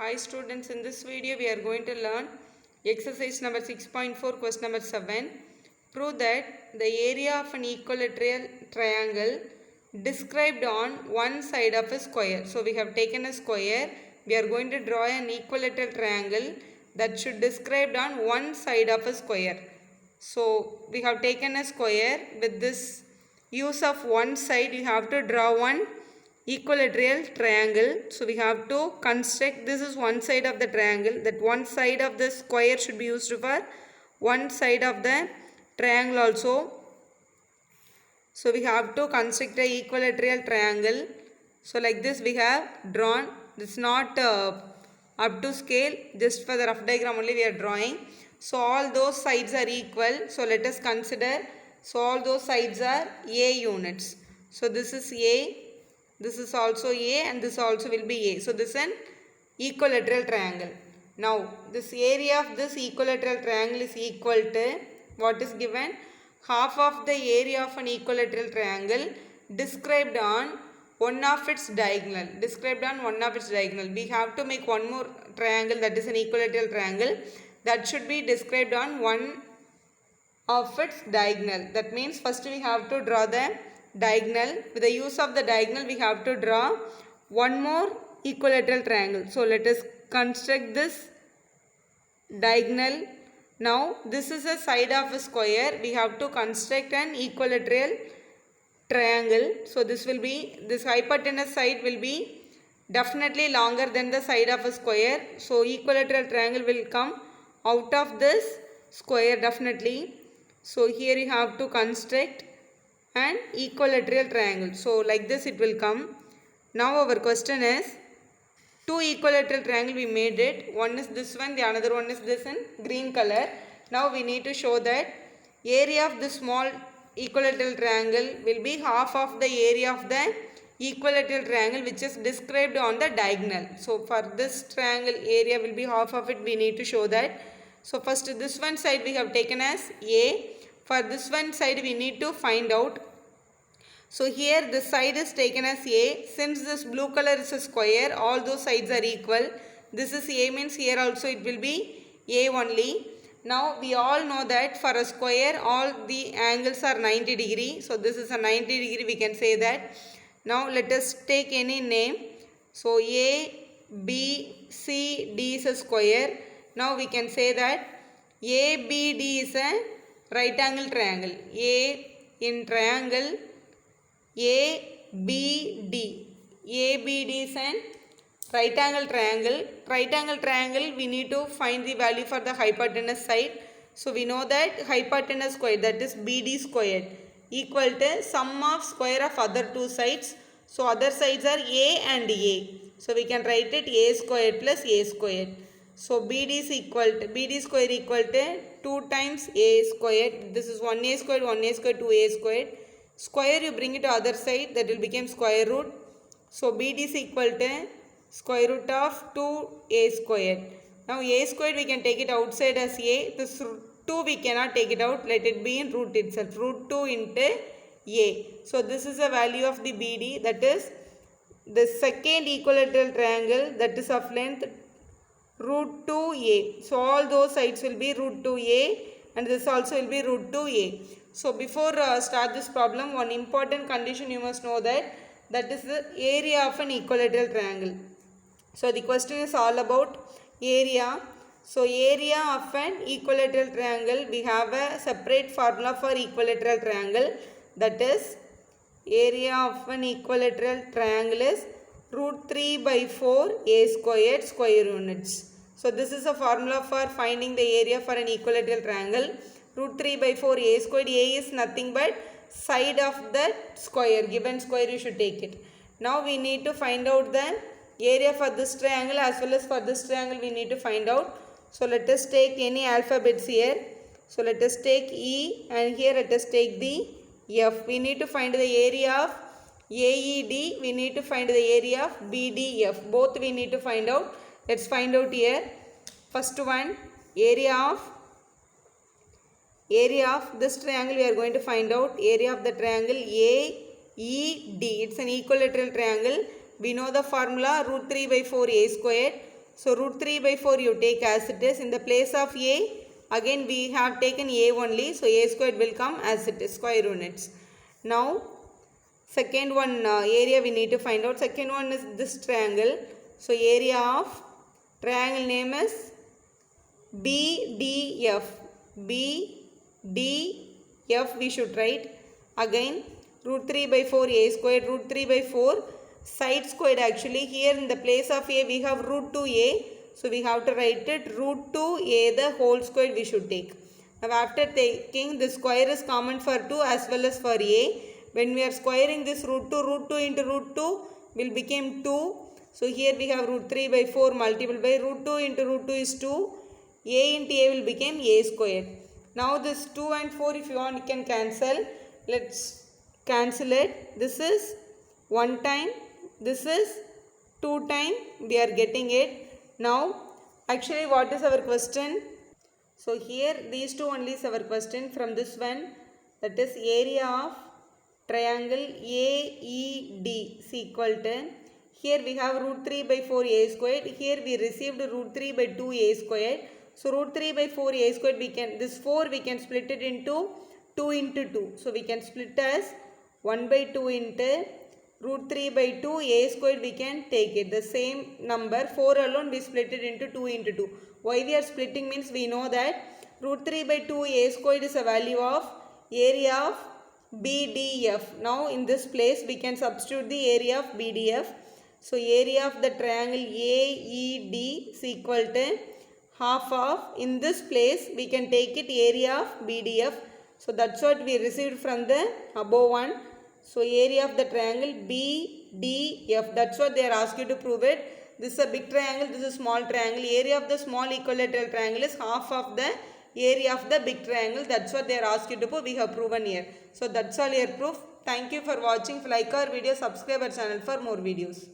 Hi students, in this video we are going to learn exercise number 6.4 question number 7. Prove that the area of an equilateral triangle described on one side of a square. So we have taken a square, we are going to draw an equilateral triangle that should described on one side of a square. So we have taken a square. With this use of one side you have to draw one equilateral triangle. So we have to construct, this is one side of the triangle, that one side of the square should be used for one side of the triangle also. So we have to construct a equilateral triangle. So like this we have drawn. It's not up to scale, just for the rough diagram only we are drawing. So all those sides are equal. So let us consider. So all those sides are A units. So this is A, this is also A, and this also will be A. So this is an equilateral triangle. Now this area of this equilateral triangle is equal to what is given? Half of the area of an equilateral triangle described on one of its diagonal. Described on one of its diagonal. We have to make one more triangle, that is an equilateral triangle, that should be described on one of its diagonal. That means first we have to draw the diagonal. With the use of the diagonal we have to draw one more equilateral triangle. So let us construct this diagonal. Now this is a side of a square. We have to construct an equilateral triangle. So this will be, this hypotenuse side will be definitely longer than the side of a square. So equilateral triangle will come out of this square definitely. So here you have to construct an equilateral triangle. So like this it will come. Now our question is, two equilateral triangle we made it. One is this one, the another one is this in green color. Now we need to show that area of this small equilateral triangle will be half of the area of the equilateral triangle which is described on the diagonal. So for this triangle area will be half of it, we need to show that. So first this one side we have taken as A. For this one side we need to find out. So here this side is taken as A. Since this blue color is a square, all those sides are equal. This is A means here also it will be A only. Now we all know that for a square all the angles are 90 degree. So this is a 90 degree, we can say that. Now let us take any name. So A, B, C, D is a square. Now we can say that ABD is a right angle triangle. A in triangle ABD. ABD is an right angle triangle. Right angle triangle we need to find the value for the hypotenuse side. So we know that hypotenuse squared, that is BD squared, equal to sum of square of other two sides. So other sides are A and A. So we can write it A squared plus A squared. So BD is equal to, BD square equal to 2 times A squared. This is 1A squared, 1A squared, 2A squared. Square you bring it to other side, that will become square root. So BD is equal to square root of 2A squared. Now A squared we can take it outside as A. This 2 we cannot take it out, let it be in root itself. Root 2 into A. So this is the value of the BD, that is the second equilateral triangle, that is of length root 2A. So all those sides will be root 2A and this also will be root 2A. So before start this problem, one important condition you must know that is the area of an equilateral triangle. So the question is all about area. So area of an equilateral triangle, we have a separate formula for equilateral triangle, that is area of an equilateral triangle is root 3 by 4 A squared square units. So this is a formula for finding the area for an equilateral triangle. Root 3 by 4 A squared. A is nothing but side of that square, given square you should take it. Now we need to find out the area for this triangle as well as for this triangle we need to find out. So let us take any alphabets here. So let us take E and here let us take the F. We need to find the area of AED, we need to find the area of BDF. Both we need to find out. Let's find out here. First one, area of this triangle we are going to find out. Area of the triangle AED. It's an equilateral triangle. We know the formula root 3 by 4 A squared. So root 3 by 4 you take as it is. In the place of a, again we have taken a only. So a squared will come as it is, square units. Now second one area we need to find out. Second one is this triangle. So area of triangle name is BDF. BDF we should write. Again root 3 by 4 a squared, root 3 by 4 side squared. Actually here in the place of a we have root 2a. So we have to write it root 2a the whole squared we should take. Now after taking the square is common for 2 as well as for a. When we are squaring this root 2 into root 2 will become 2. So here we have root 3 by 4 multiplied by root 2 into root 2 is 2. A into a will become a squared. Now this 2 and 4 if you want you can cancel. Let's cancel it. This is 1 time. This is 2 time. We are getting it. Now actually what is our question? So here these two only is our question from this one. That is area of triangle AED is equal to, here we have root 3 by 4 a squared. Here we received root 3 by 2 a squared. So root 3 by 4 a squared we can, this 4 we can split it into 2 into 2. So we can split as 1 by 2 into root 3 by 2 a squared we can take it. The same number 4 alone we split it into 2 into 2. Why we are splitting means we know that root 3 by 2 a squared is a value of area of BDF. Now in this place we can substitute the area of BDF. So area of the triangle AED is equal to half of, in this place we can take it area of BDF. So that's what we received from the above one. So area of the triangle BDF, that's what they are asked you to prove it. This is a big triangle, this is a small triangle. Area of the small equilateral triangle is half of the area of the big triangle. That's what they are asked you to prove. We have proven here. So that's all your proof. Thank you for watching. If you like our video, subscribe our channel for more videos.